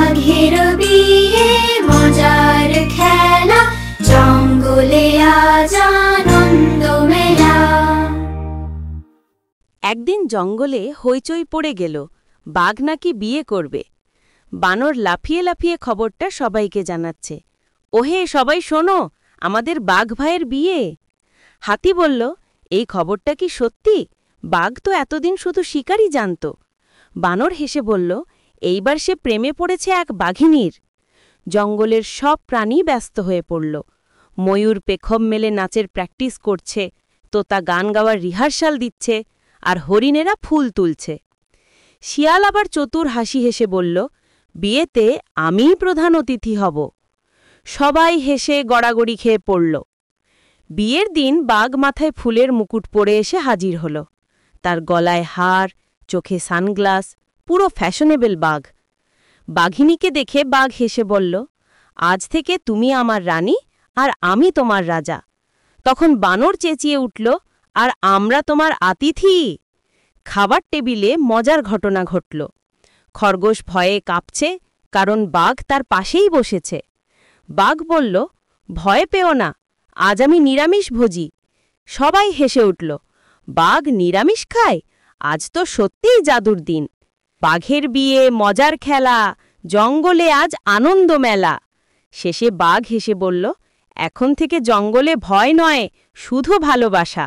বাঘের বিয়ে মজার খেলা, জঙ্গলে আজ আনন্দ মেলা। একদিন জঙ্গলে হইচই পড়ে গেল, বাঘ নাকি বিয়ে করবে। বানর লাফিয়ে লাফিয়ে খবরটা সবাইকে জানাচ্ছে। ওহে সবাই শোনো, আমাদের বাঘ ভাইয়ের বিয়ে। হাতি বলল, এই খবরটা কি সত্যি? বাঘ তো এতদিন শুধু শিকারই জানত। বানর হেসে বলল, এইবার সে প্রেমে পড়েছে এক বাঘিনীর। জঙ্গলের সব প্রাণী ব্যস্ত হয়ে পড়ল। ময়ূর পেখম মেলে নাচের প্র্যাকটিস করছে, তোতা গান গাওয়ার রিহার্সাল দিচ্ছে, আর হরিণেরা ফুল তুলছে। শিয়াল আবার চতুর হাসি হেসে বলল, বিয়েতে আমিই প্রধান অতিথি হব। সবাই হেসে গড়াগড়ি খেয়ে পড়ল। বিয়ের দিন বাঘ মাথায় ফুলের মুকুট পরে এসে হাজির হল। তার গলায় হার, চোখে সানগ্লাস, পুরো ফ্যাশনেবল বাঘ। বাঘিনীকে দেখে বাঘ হেসে বলল, আজ থেকে তুমি আমার রানী আর আমি তোমার রাজা। তখন বানর চেঁচিয়ে উঠল, আর আমরা তোমার আতিথি। খাবার টেবিলে মজার ঘটনা ঘটল। খরগোশ ভয়ে কাঁপছে, কারণ বাঘ তার পাশেই বসেছে। বাঘ বলল, ভয় পেও না, আজ আমি নিরামিষ ভোজি। সবাই হেসে উঠল, বাঘ নিরামিষ খায়? আজ তো সত্যিই জাদুর দিন। বাঘের বিয়ে, মজার খেলা, জঙ্গলে আজ আনন্দ মেলা। শেষে বাঘ হেসে বলল, এখন থেকে জঙ্গলে ভয় নয়, শুধু ভালোবাসা।